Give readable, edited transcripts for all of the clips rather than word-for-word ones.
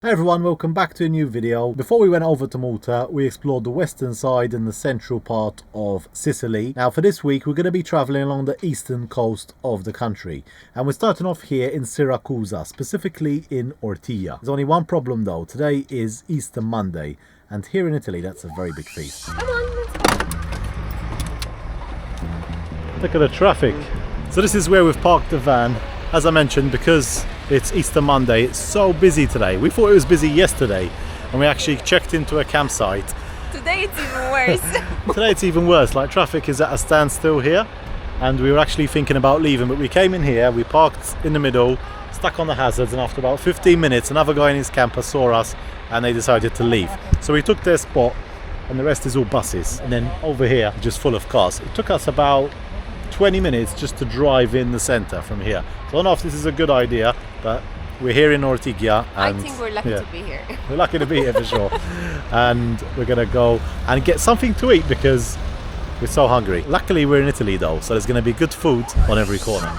Hey everyone, welcome back to a new video. Before we went over to Malta, we explored the western side and the central part of Sicily. Now for this week, we're going to be travelling along the eastern coast of the country. And we're starting off here in Syracuse, specifically in Ortigia. There's only one problem though. Today is Easter Monday. And here in Italy, that's a very big feast. Come on, let's go. Look at the traffic. So this is where we've parked the van. As I mentioned, because it's Easter Monday, it's so busy today. We thought it was busy yesterday and we actually checked into a campsite. Today it's even worse. Today it's even worse, like traffic is at a standstill here and we were actually thinking about leaving, but we came in here, we parked in the middle, stuck on the hazards, and after about 15 minutes another guy in his camper saw us and they decided to leave. So we took their spot and the rest is all buses, and then over here just full of cars. It took us about 20 minutes just to drive in the centre from here. So I don't know if this is a good idea, but we're here in Ortigia. I think we're lucky to be here. We're lucky to be here for sure. And we're going to go and get something to eat because we're so hungry. Luckily we're in Italy though, so there's going to be good food on every corner.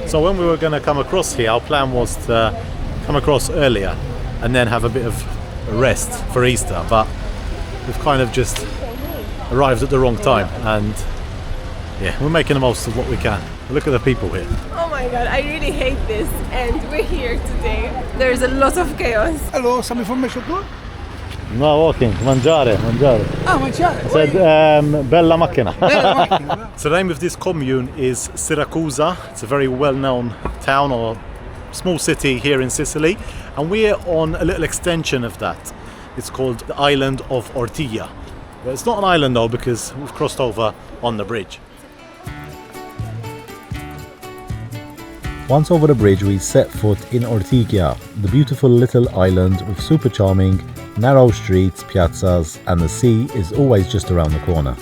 So when we were going to come across here, our plan was to come across earlier and then have a bit of a rest for Easter, but we've kind of just arrived at the wrong time, and yeah, we're making the most of what we can. Look at the people here. Oh my god, I really hate this, and we're here today. There's a lot of chaos. Hello, some information good? No, walking, mangiare. Ah, mangiare. Said, bella macchina. Bella macchina. So the name of this commune is Syracuse. It's a very well-known town or small city here in Sicily, and we're on a little extension of that. It's called the island of Ortigia. But it's not an island though, because we've crossed over on the bridge. Once over the bridge, we set foot in Ortigia, the beautiful little island with super charming, narrow streets, piazzas, and the sea is always just around the corner.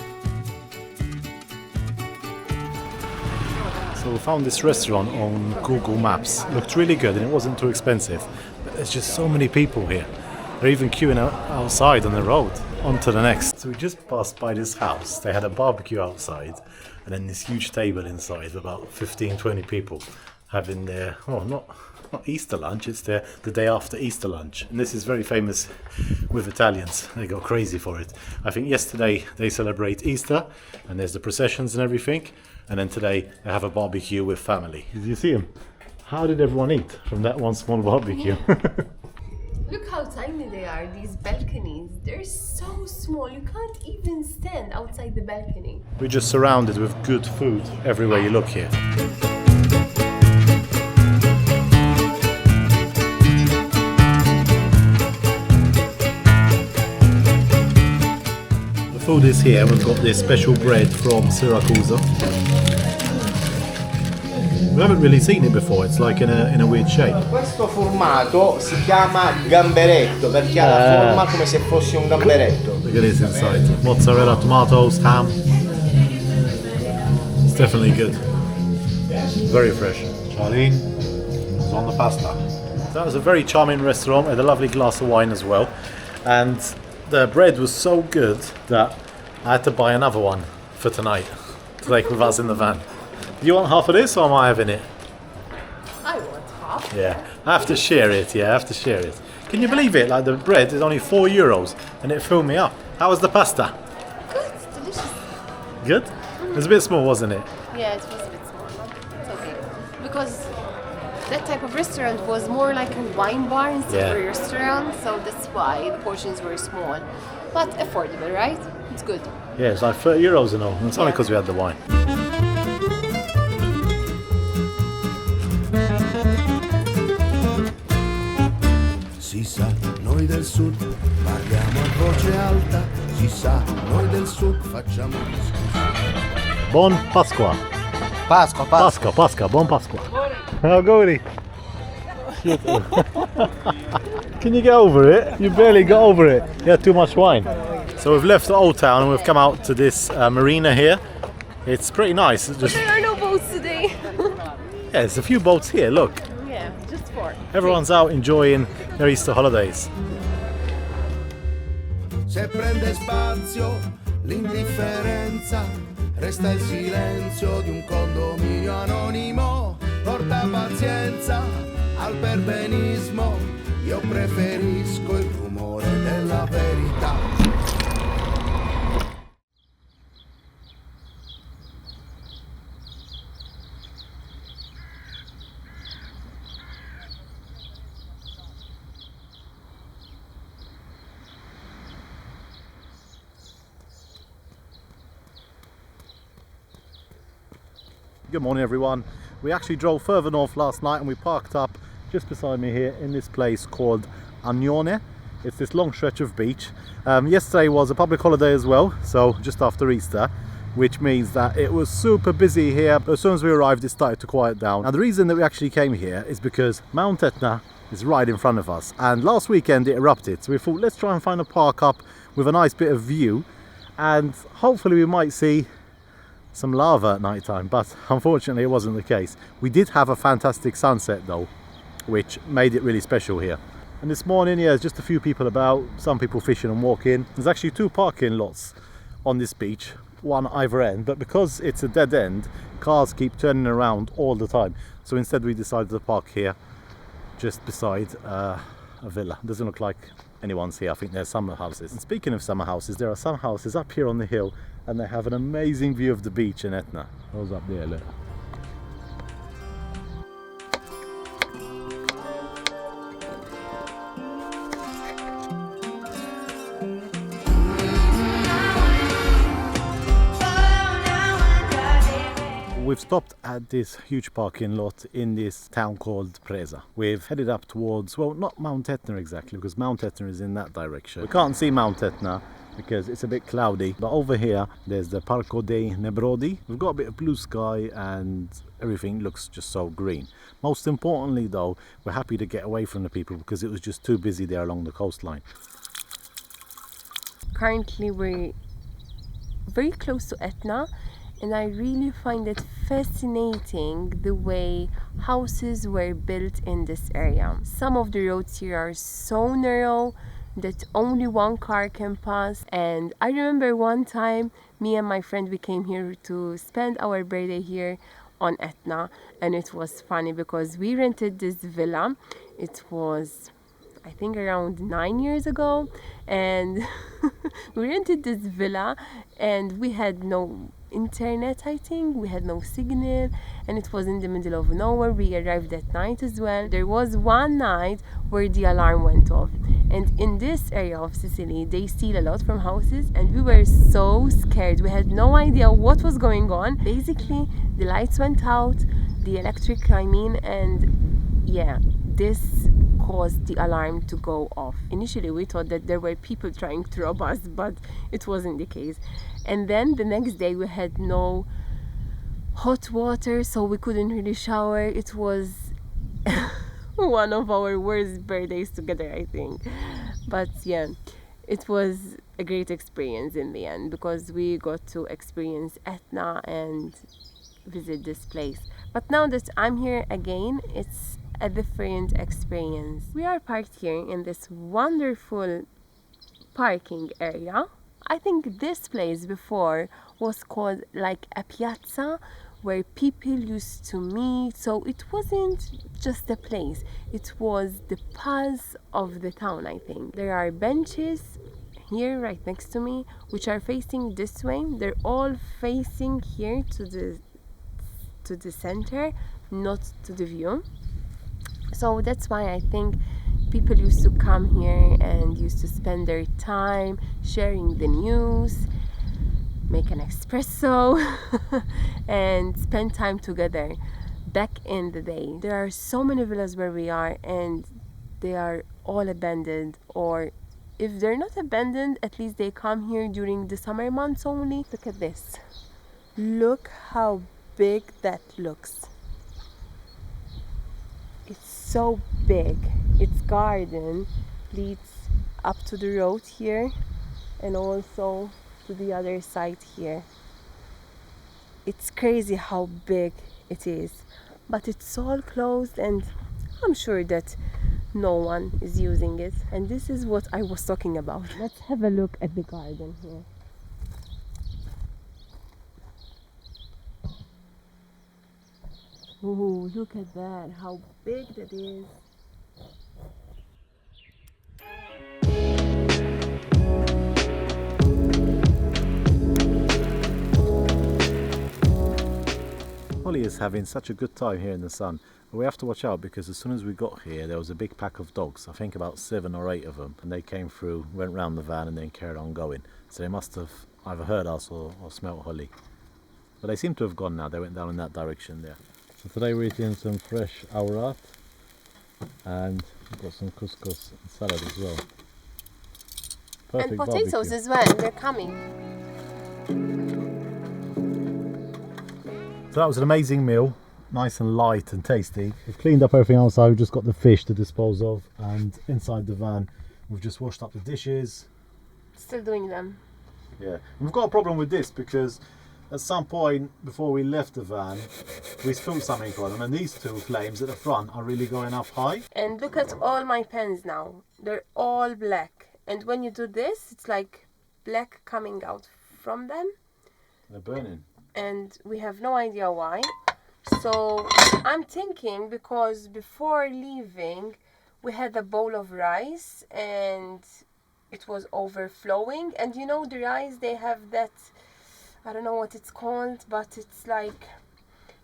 So we found this restaurant on Google Maps. It looked really good and it wasn't too expensive. But there's just so many people here. They're even queuing outside on the road. On to the next. So we just passed by this house. They had a barbecue outside and then this huge table inside with about 15-20 people having their, well, not Easter lunch, it's the day after Easter lunch. And this is very famous with Italians. They go crazy for it. I think yesterday they celebrate Easter and there's the processions and everything, and then today they have a barbecue with family. Did you see them? How did everyone eat from that one small barbecue? Look how tiny they are, these balconies. They're so small, you can't even stand outside the balcony. We're just surrounded with good food everywhere you look here. The food is here. We've got this special bread from Syracuse. We haven't really seen it before, it's like in a weird shape. Questo formato si chiama gamberetto perché ha la forma come se fosse un gamberetto. Look at this inside. Mozzarella, tomatoes, ham. It's definitely good. Very fresh. Charlene is on the pasta. That was a very charming restaurant. We had a lovely glass of wine as well. And the bread was so good that I had to buy another one for tonight to take with us in the van. Do you want half of this or am I having it? I want half. Yeah, I have to share it. Yeah, I have to share it. Can you believe it? Like the bread is only €4 and it filled me up. How was the pasta? Good, it's delicious. Good? It was a bit small, wasn't it? Yeah, it was a bit small, but it's okay. Because that type of restaurant was more like a wine bar instead of a restaurant, so that's why the portions were small. But affordable, right? It's good. Yeah, it's like €30 and all. And it's only because we had the wine. Si sa, noi del sud parliamo a voce alta, si sa, noi del sud facciamo discussioni. Buon Pasqua. Pasqua, buon Pasqua. Auguri. Can you get over it? You barely got over it. You had too much wine. So we've left the old town and we've come out to this marina here. It's pretty nice. It's just, There are no boats today. yeah, there's a few boats here, look. Yeah, just 4. Everyone's out enjoying their Easter holidays. Se prende spazio l'indifferenza, resta il silenzio di un condominio anonimo, porta pazienza al perbenismo, io preferisco il rumore della verità. Good morning everyone. We actually drove further north last night and we parked up just beside me here in this place called Agnone. It's this long stretch of beach. Yesterday was a public holiday as well, so just after Easter, which means that it was super busy here, but as soon as we arrived it started to quiet down. And the reason that we actually came here is because Mount Etna is right in front of us, and last weekend it erupted, so we thought let's try and find a park up with a nice bit of view and hopefully we might see some lava at night time, but unfortunately it wasn't the case. We did have a fantastic sunset though, which made it really special here. And this morning, yeah, there's just a few people about, some people fishing and walking. There's actually 2 parking lots on this beach, one either end, but because it's a dead end, cars keep turning around all the time. So instead we decided to park here, just beside a villa. Doesn't look like anyone's here. I think there's summer houses. And speaking of summer houses, there are some houses up here on the hill and they have an amazing view of the beach in Etna. Those up there, look. We've stopped at this huge parking lot in this town called Presa. We've headed up towards, well, not Mount Etna exactly, because Mount Etna is in that direction. We can't see Mount Etna because it's a bit cloudy, but over here there's the Parco dei Nebrodi. We've got a bit of blue sky and everything looks just so green. Most importantly though, we're happy to get away from the people because it was just too busy there along the coastline. Currently we're very close to Etna, and I really find it fascinating the way houses were built in this area. Some of the roads here are so narrow that only one car can pass, and I remember one time me and my friend, we came here to spend our birthday here on Etna, and it was funny because we rented this villa. It was, I think, around 9 years ago, and we rented this villa and we had no internet, I think, we had no signal, and it was in the middle of nowhere. We arrived at night as well. There was one night where the alarm went off, and in this area of Sicily they steal a lot from houses, and we were so scared. We had no idea what was going on. Basically the lights went out, the electric, I mean, and yeah, this caused the alarm to go off. Initially we thought that there were people trying to rob us, but it wasn't the case. And then the next day we had no hot water, so we couldn't really shower. It was one of our worst birthdays together, I think. But yeah, it was a great experience in the end because we got to experience Etna and visit this place. But now that I'm here again, it's a different experience. We are parked here in this wonderful parking area. I think this place before was called like a piazza where people used to meet, so it wasn't just a place, it was the pulse of the town, I think. There are benches here right next to me which are facing this way. They're all facing here to the center, not to the view. So that's why I think people used to come here and used to spend their time sharing the news, make an espresso and spend time together back in the day. There are so many villas where we are and they are all abandoned, or if they're not abandoned, at least they come here during the summer months only. Look at this. Look how big that looks. It's so big. Its garden leads up to the road here and also to the other side here. It's crazy how big it is, but it's all closed and I'm sure that no one is using it. And this is what I was talking about. Let's have a look at the garden here. Oh, look at that, how big that is. Holly is having such a good time here in the sun. But we have to watch out because as soon as we got here there was a big pack of dogs, I think about 7 or 8 of them, and they came through, went round the van and then carried on going. So they must have either heard us or smelt Holly. But they seem to have gone now, they went down in that direction there. So today we're eating some fresh aurat and we've got some couscous and salad as well. Perfect And potatoes barbecue. as well, they're coming. So that was an amazing meal, nice and light and tasty. We've cleaned up everything outside, we've just got the fish to dispose of, and inside the van we've just washed up the dishes. Still doing them. Yeah, and we've got a problem with this because at some point before we left the van we spilled something on them, and these two flames at the front are really going up high. And look at all my pens now. They're all black. And when you do this, it's like black coming out from them. They're burning. And we have no idea why. So I'm thinking, because before leaving we had a bowl of rice and it was overflowing, and you know the rice, they have that, I don't know what it's called, but it's like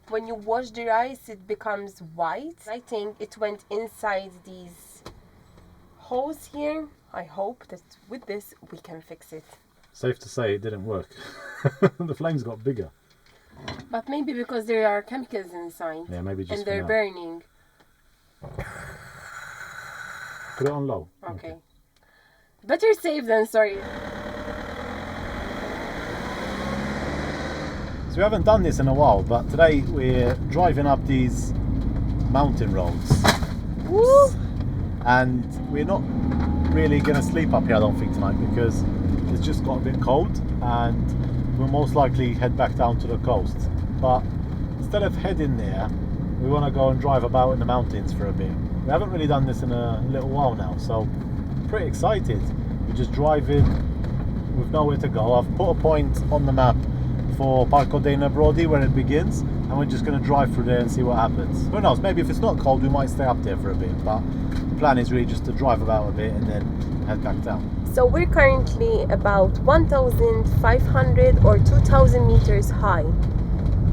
when you wash the rice it becomes white. I think it went inside these holes here. I hope that with this we can fix it. Safe to say it didn't work. The flames got bigger. But maybe because there are chemicals inside. Yeah, maybe just and they're for now. burning. Put it on low. Okay. Better safe than sorry. So we haven't done this in a while, but today we're driving up these mountain roads. Woo! And we're not really going to sleep up here, I don't think, tonight, because it's just got a bit cold and we'll most likely head back down to the coast. But instead of heading there, we want to go and drive about in the mountains for a bit. We haven't really done this in a little while now, so pretty excited. We're just driving with nowhere to go. I've put a point on the map for Parco dei Nebrodi where it begins, and we're just going to drive through there and see what happens. Who knows, maybe if it's not cold we might stay up there for a bit, but the plan is really just to drive about a bit and then head back down. So we're currently about 1,500 or 2,000 meters high,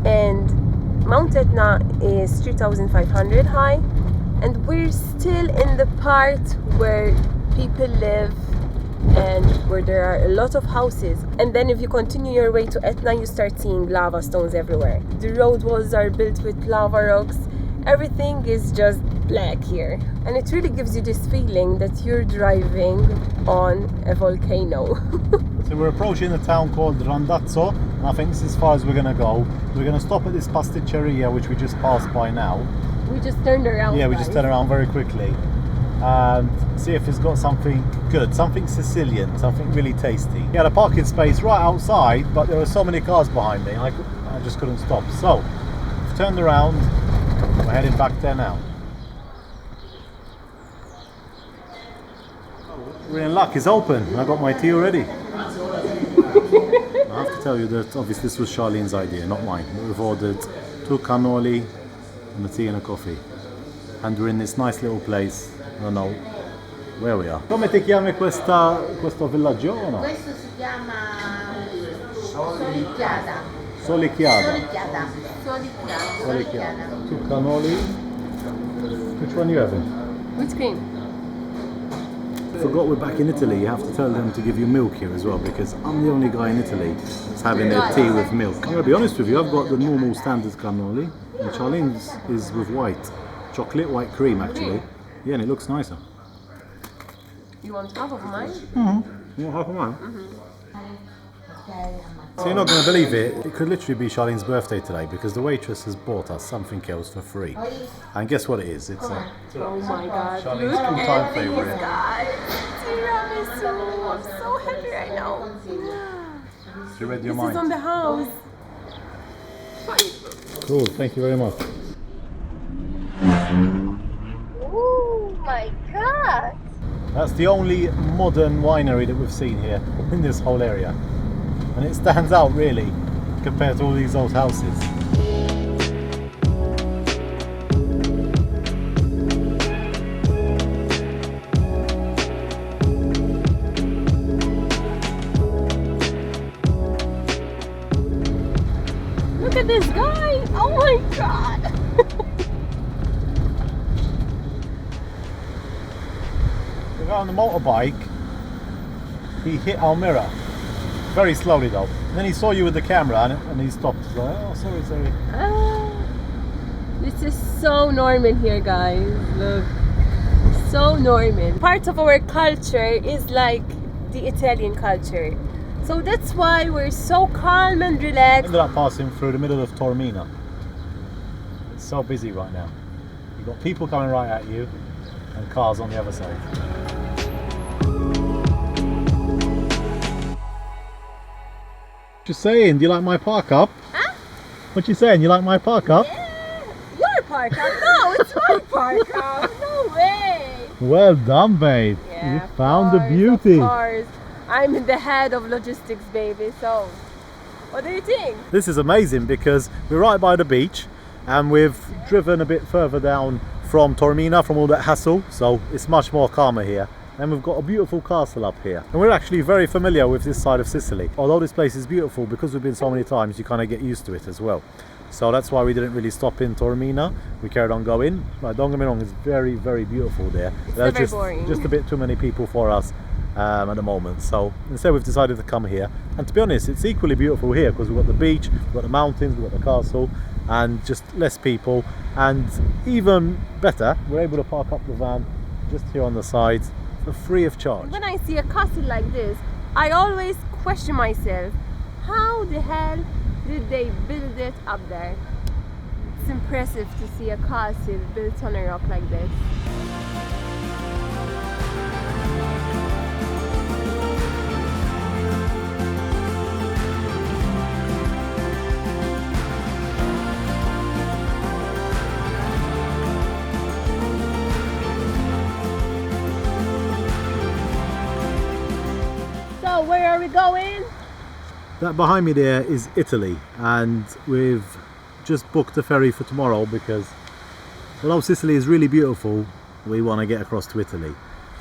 and Mount Etna is 3,500 high, and we're still in the part where people live and where there are a lot of houses. And then if you continue your way to Etna, you start seeing lava stones everywhere. The road walls are built with lava rocks. Everything is just black here, and it really gives you this feeling that you're driving on a volcano. So we're approaching a town called Randazzo, and I think this is as far as we're going to go. We're going to stop at this pasticceria, which we just passed by now. We just turned around. Yeah, we guys. just turned around very quickly and see if it's got something good, something Sicilian, something really tasty. We had a parking space right outside, but there were so many cars behind me, I just couldn't stop. So we've turned around, we're heading back there now. We're in luck, it's open. I got my tea already. I have to tell you that obviously this was Charlene's idea, not mine. We've ordered 2 cannoli and a tea and a coffee. And we're in this nice little place. I don't know where we are. Come ti chiami questo villaggio o no? Questo si chiama Solicchiada. Solicchiada. Solicchiada. Solicchiada. 2 cannoli. Which one are you having? Which cream? Forgot we're back in Italy. You have to tell them to give you milk here as well, because I'm the only guy in Italy that's having their tea with milk. I'm gonna be honest with you, I've got the normal standard cannoli, and Charlene's is with white chocolate, white cream actually. Yeah, and it looks nicer. You want half of mine? You want half of mine? So you're not going to believe it, it could literally be Charlene's birthday today, because the waitress has bought us something else for free. And guess what it is? It's a Oh my god. Charlene's Look two-time at favourite. these guys. Tiramisu. I'm so happy right now. You read your This is on mind. the house. Cool, thank you very much. Oh my god. That's the only modern winery that we've seen here in this whole area. And it stands out really compared to all these old houses. God. The guy on the motorbike, he hit our mirror. Very slowly though. And then he saw you with the camera and he stopped. He's like, oh, sorry. This is so normal here, guys. Look. So normal. Part of our culture is like the Italian culture. So that's why we're so calm and relaxed. Ended up passing through the middle of Taormina. It's so busy right now. You've got people coming right at you and cars on the other side. What you saying? Do you like my park up? Huh? What you saying? You like my park up? Yeah. Your park up? No, it's my park up. No way. Well done, babe. Yeah, you found the beauty. Of course. I'm the head of logistics, baby. So, what do you think? This is amazing because we're right by the beach and we've driven a bit further down from Taormina, from all that hassle, so it's much more calmer here. And we've got a beautiful castle up here. And we're actually very familiar with this side of Sicily. Although this place is beautiful, because we've been so many times, you kind of get used to it as well. So that's why we didn't really stop in Taormina. We carried on going. But don't get me wrong, it's very, very beautiful there. It's very boring. Just a bit too many people for us at the moment. So instead we've decided to come here. And to be honest, it's equally beautiful here because we've got the beach, we've got the mountains, we've got the castle, and just less people. And even better, we're able to park up the van just here on the side for free of charge. When I see a castle like this, I always question myself, how the hell did they build it up there? It's impressive to see a castle built on a rock like this. So where are we going? That behind me there is Italy, and we've just booked a ferry for tomorrow because although Sicily is really beautiful, we want to get across to Italy.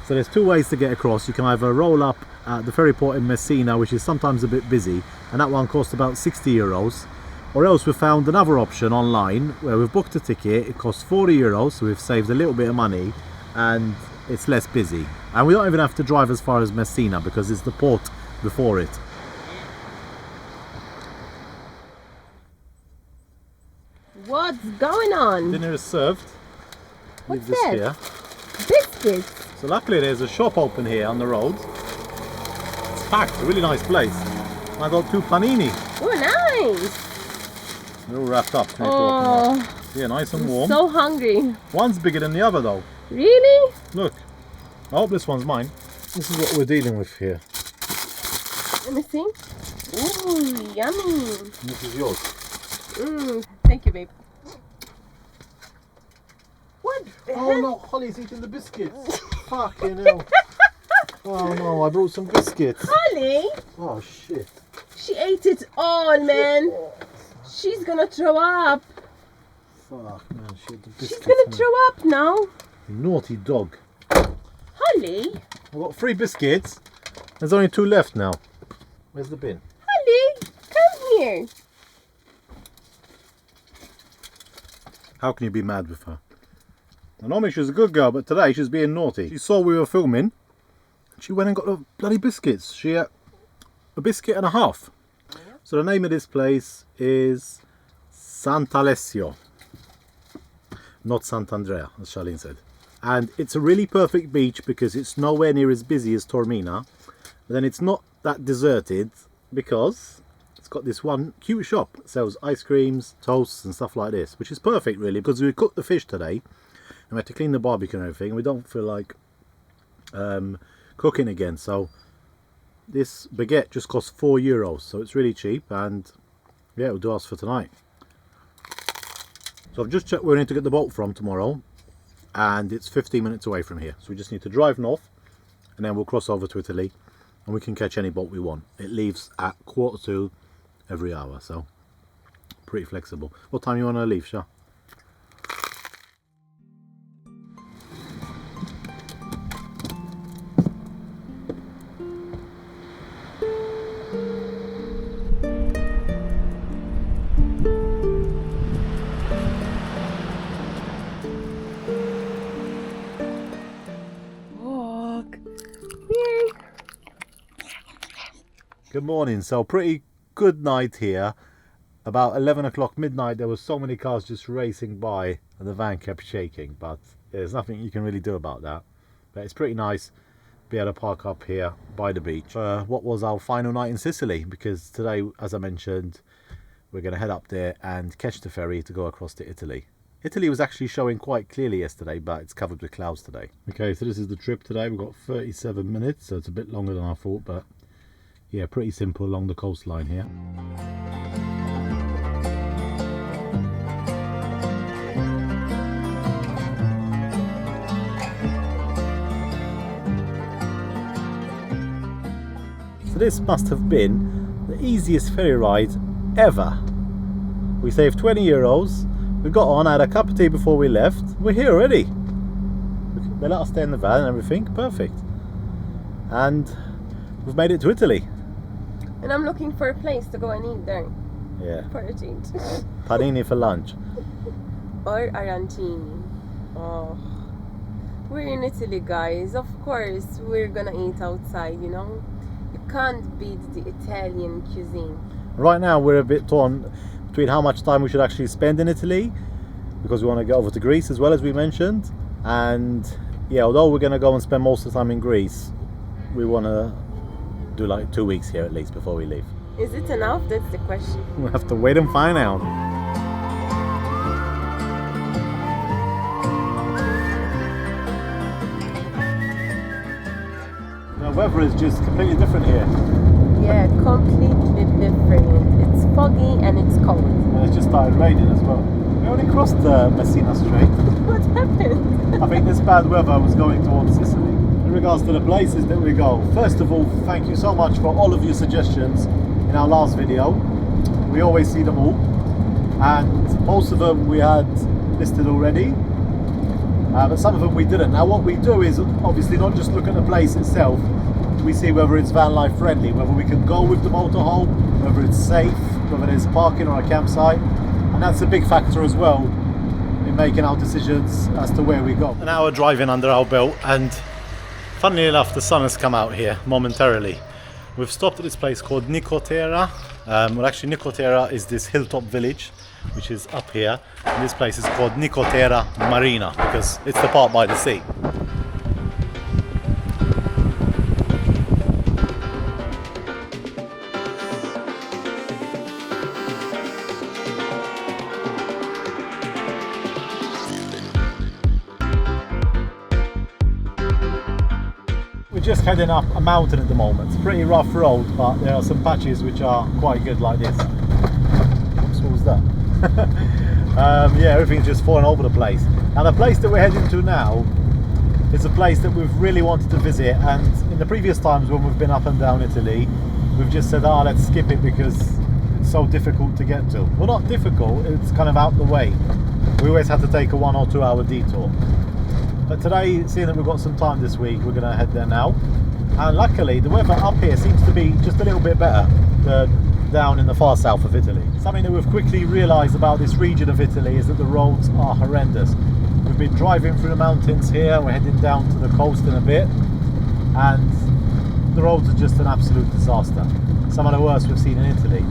So there's two ways to get across. You can either roll up at the ferry port in Messina, which is sometimes a bit busy, and that one costs about 60 euros, or else we've found another option online where we've booked a ticket. It costs 40 euros, so we've saved a little bit of money and it's less busy. And we don't even have to drive as far as Messina because it's the port before it. What's going on? Dinner is served. What's Leave this that? here. Biscuits. So luckily there's a shop open here on the road. It's packed, a really nice place. And I got 2 panini. Oh, nice. They're all wrapped up. Oh, Yeah, nice and warm. so hungry. One's bigger than the other though. Really? Look. I hope this one's mine. This is what we're dealing with here. Let me see. Ooh, yummy. This is yours. Thank you, babe. What the Oh hell? no, Holly's eating the biscuits. Fucking hell. Oh no, I brought some biscuits. Holly? Oh shit. She ate it all, man. She's gonna throw up. Fuck man, she ate the biscuits. She's gonna man. throw up now. You naughty dog. Holly? I've got 3 biscuits. There's only 2 left now. Where's the bin? Holly, come here. How can you be mad with her? And normally she's a good girl, but today she's being naughty. She saw we were filming. She went and got the bloody biscuits. She ate a biscuit and a half. So the name of this place is Sant'Alessio. Not Sant'Andrea, as Charlene said. And it's a really perfect beach because it's nowhere near as busy as Taormina. But then it's not that deserted because it's got this one cute shop that sells ice creams, toasts and stuff like this, which is perfect really because we cooked the fish today and we had to clean the barbecue and everything. We don't feel like cooking again, so this baguette just costs 4 euros, so it's really cheap, and yeah, it'll do us for tonight. So I've just checked where we need to get the boat from tomorrow, and it's 15 minutes away from here, so we just need to drive north and then we'll cross over to Italy and we can catch any boat we want. It leaves at 1:45 every hour, so pretty flexible. What time you want to leave, Sha? Good morning. So pretty good night here. About 11 o'clock midnight, there were so many cars just racing by and the van kept shaking, but there's nothing you can really do about that. But it's pretty nice to be able to park up here by the beach. What was our final night in Sicily, because today, as I mentioned, we're going to head up there and catch the ferry to go across to Italy. Italy was actually showing quite clearly yesterday, but it's covered with clouds today. Okay, so this is the trip today. We've got 37 minutes, so it's a bit longer than I thought, but yeah, pretty simple along the coastline here. So this must have been the easiest ferry ride ever. We saved 20 euros. We got on, had a cup of tea before we left. We're here already. They let us stay in the van and everything. Perfect. And we've made it to Italy. And I'm looking for a place to go and eat there. Yeah. For a change. Panini for lunch. Or arancini. Oh. We're in Italy, guys. Of course, we're gonna eat outside, you know? You can't beat the Italian cuisine. Right now we're a bit torn between how much time we should actually spend in Italy, because we want to get over to Greece as well, as we mentioned. And yeah, although we're going to go and spend most of the time in Greece, we want to do like 2 weeks here at least before we leave. Is it enough? That's the question. We'll have to wait and find out. The weather is just completely different here. Yeah, completely different. It's foggy and it's cold. And it's just started raining as well. We only crossed the Messina Strait. What happened? I think this bad weather was going towards Sicily. In regards to the places that we go, first of all, thank you so much for all of your suggestions in our last video. We always see them all, and most of them we had listed already, but some of them we didn't. Now what we do is obviously not just look at the place itself, we see whether it's van life friendly, whether we can go with the motorhome, whether it's safe, whether there's parking or a campsite, and that's a big factor as well in making our decisions as to where we go. An hour driving under our belt, and funnily enough the sun has come out here momentarily. We've stopped at this place called Nicotera. Well, actually Nicotera is this hilltop village which is up here, and this place is called Nicotera Marina because it's the part by the sea. We're just heading up a mountain at the moment. It's a pretty rough road, but there are some patches which are quite good like this. Oops, what was that? Yeah, everything's just falling over the place. Now the place that we're heading to now is a place that we've really wanted to visit, and in the previous times when we've been up and down Italy, we've just said, oh, let's skip it because it's so difficult to get to. Well, not difficult, it's kind of out the way. We always have to take a 1 or 2 hour detour. But today, seeing that we've got some time this week, we're going to head there now. And luckily, the weather up here seems to be just a little bit better than down in the far south of Italy. Something that we've quickly realised about this region of Italy is that the roads are horrendous. We've been driving through the mountains here, we're heading down to the coast in a bit, and the roads are just an absolute disaster. Some of the worst we've seen in Italy.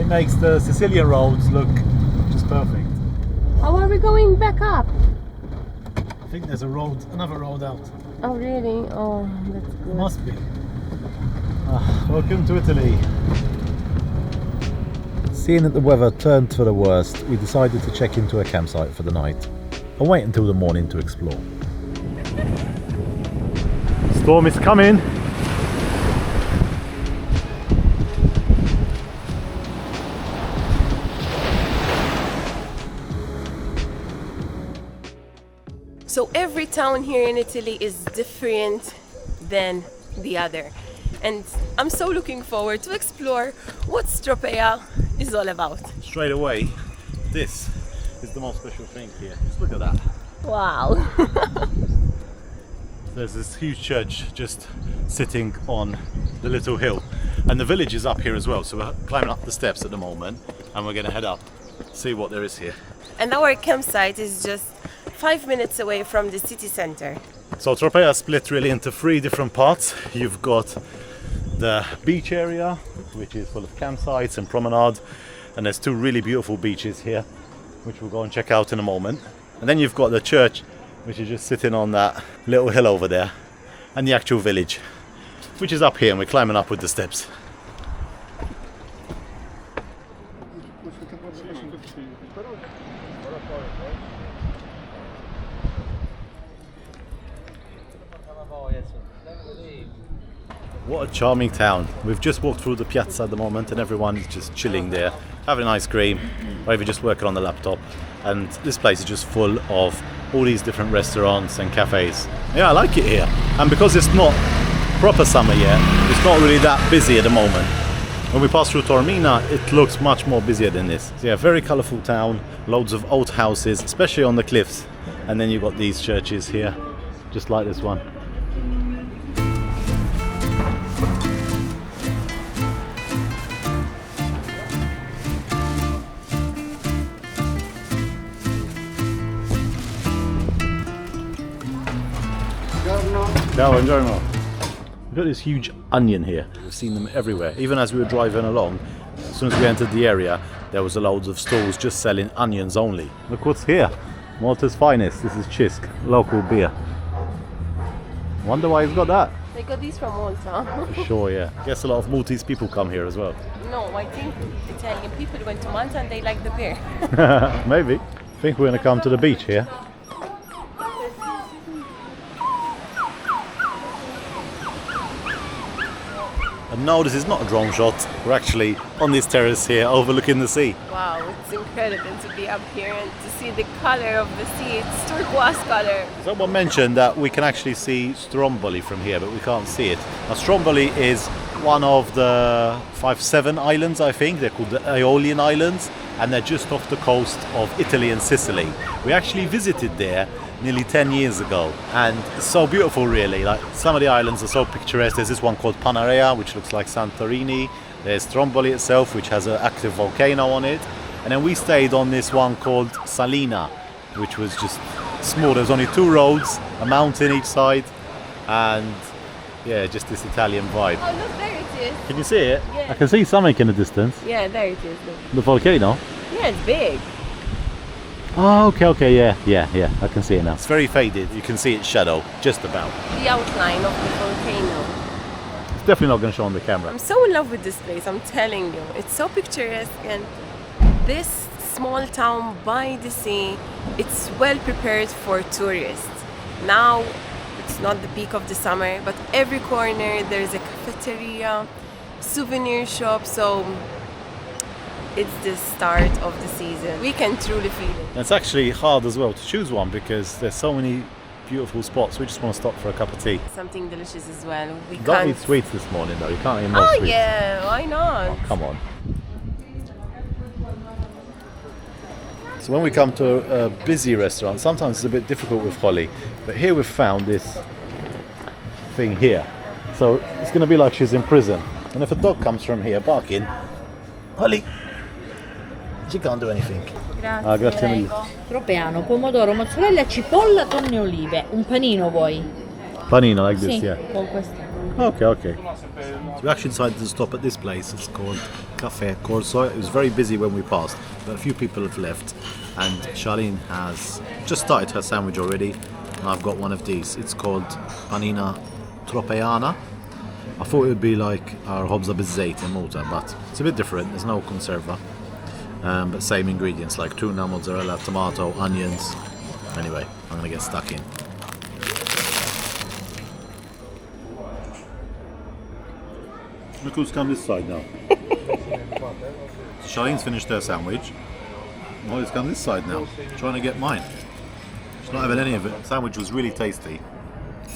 It makes the Sicilian roads look just perfect. How are we going back up? I think there's a road, another road out. Oh really? Oh, that's good. Must be. Welcome to Italy. Seeing that the weather turned for the worst, we decided to check into a campsite for the night and wait until the morning to explore. Storm is coming. So every town here in Italy is different than the other. And I'm so looking forward to explore what Tropea is all about. Straight away, this is the most special thing here. Just look at that. Wow. There's this huge church just sitting on the little hill. And the village is up here as well. So we're climbing up the steps at the moment and we're going to head up, see what there is here. And our campsite is just 5 minutes away from the city center. So Tropea is split really into 3 different parts. You've got the beach area, which is full of campsites and promenade, and there's two really beautiful beaches here, which we'll go and check out in a moment. And then you've got the church, which is just sitting on that little hill over there, and the actual village, which is up here, and we're climbing up with the steps. What a charming town. We've just walked through the piazza at the moment and everyone is just chilling there, having an ice cream, or even just working on the laptop. And this place is just full of all these different restaurants and cafes. Yeah, I like it here. And because it's not proper summer yet, it's not really that busy at the moment. When we pass through Taormina, it looks much more busier than this. So yeah, very colourful town, loads of old houses, especially on the cliffs. And then you've got these churches here, just like this one. Buongiorno. We've got this huge onion here. We've seen them everywhere. Even as we were driving along, as soon as we entered the area, there was loads of stalls just selling onions only. Look what's here. Malta's finest. This is Cisk, local beer. Wonder why he's got that. They got these from Malta. For sure, yeah. Guess a lot of Maltese people come here as well. No, I think Italian people went to Malta and they like the beer. Maybe. I think we're going to come to the beach here. And no, this is not a drone shot. We're actually on this terrace here overlooking the sea. Wow, it's incredible to be up here and to see the color of the sea. It's turquoise color. Someone mentioned that we can actually see Stromboli from here, but we can't see it. Now, Stromboli is one of the 5-7 islands, I think. They're called the Aeolian Islands, and they're just off the coast of Italy and Sicily. We actually visited there nearly 10 years ago, and it's so beautiful, really. Like, some of the islands are so picturesque. There's this one called Panarea, which looks like Santorini. There's Stromboli itself, which has an active volcano on it, and then we stayed on this one called Salina, which was just small. There's only 2 roads, a mountain each side, and yeah, just this Italian vibe. Oh, look, there it is. Can you see it? Yeah. I can see something in the distance. Yeah, there it is. Look. The volcano? Yeah, it's big. Oh, okay, yeah, I can see it now. It's very faded, you can see its shadow, just about. The outline of the volcano. It's definitely not going to show on the camera. I'm so in love with this place, I'm telling you. It's so picturesque, and this small town by the sea, it's well prepared for tourists. Now, it's not the peak of the summer, but every corner there's a cafeteria, souvenir shop, so it's the start of the season. We can truly feel it. And it's actually hard as well to choose one because there's so many beautiful spots. We just want to stop for a cup of tea. Something delicious as well. We Don't can't eat sweets this morning though, you can't eat more Oh sweets. yeah, why not? Oh, come on. So when we come to a busy restaurant, sometimes it's a bit difficult with Holly, but here we've found this thing here. So it's going to be like she's in prison. And if a dog comes from here barking, Holly, she can't do anything. Grazie, grazie mille. Tropeano, pomodoro, mozzarella, cipolla, tonno e olive. Un panino vuoi? Panino like this, Sì, yeah. con questo. Okay. So we actually decided to stop at this place. It's called Caffè Corso. It was very busy when we passed, but a few people have left. And Charlene has just started her sandwich already. And I've got one of these. It's called panina tropeana. I thought it would be like our hobza bizzeit in Malta, but it's a bit different. There's no conserva. But same ingredients like tuna, mozzarella, tomato, onions. Anyway, I'm gonna get stuck in. Look who's come this side now. Charlene's finished her sandwich. Molly's come this side now, trying to get mine. She's not having any of it. The sandwich was really tasty,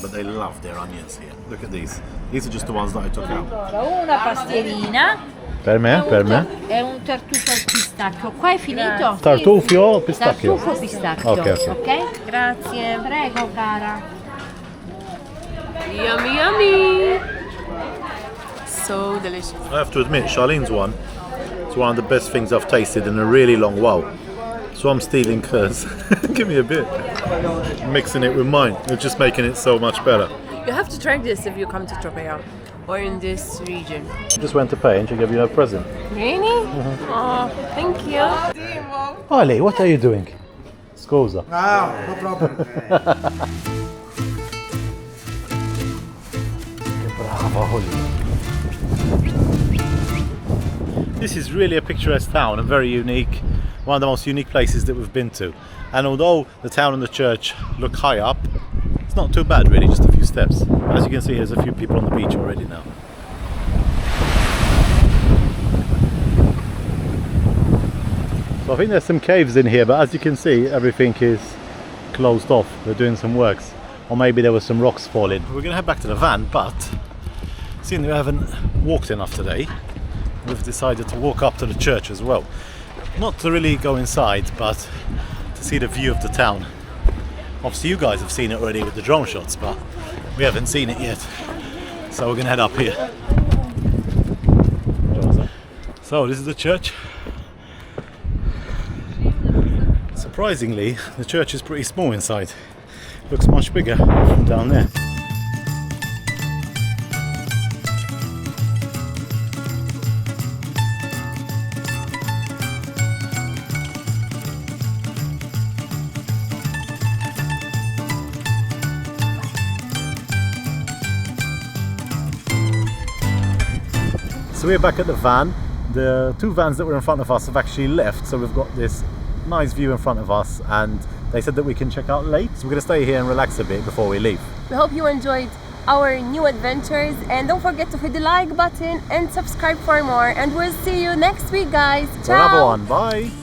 but they love their onions here. Look at these. These are just the ones that I took out. Una pastierina. Per me. È un tartufo al pistacchio. Qua è finito? Tartufo o pistacchio? Tartufo pistacchio. Ok. Grazie. Prego, cara. Yummy, yummy! So delicious. I have to admit, Charlene's one is one of the best things I've tasted in a really long while. So I'm stealing hers. Give me a bit. Mixing it with mine. It's just making it so much better. You have to try this if you come to Tropea. or in this region. Just went to pay and she gave you a present. Really? Oh, thank you. Ollie, what are you doing? Scusa. No problem. Bravo, Holly. This is really a picturesque town and very unique. One of the most unique places that we've been to. And although the town and the church look high up, it's not too bad really, just a few steps. As you can see, there's a few people on the beach already now. So I think there's some caves in here, but as you can see, everything is closed off. They're doing some works. Or maybe there were some rocks falling. We're gonna head back to the van, but seeing that we haven't walked enough today, we've decided to walk up to the church as well. Not to really go inside, but to see the view of the town. Obviously you guys have seen it already with the drone shots, but we haven't seen it yet. So we're gonna head up here. So this is the church. Surprisingly, the church is pretty small inside. Looks much bigger from down there. So we're back at the van. The two vans that were in front of us have actually left, so we've got this nice view in front of us, and they said that we can check out late, so we're gonna stay here and relax a bit before we leave. We hope you enjoyed our new adventures, and don't forget to hit the like button and subscribe for more, and we'll see you next week, guys. Ciao! Another one, bye!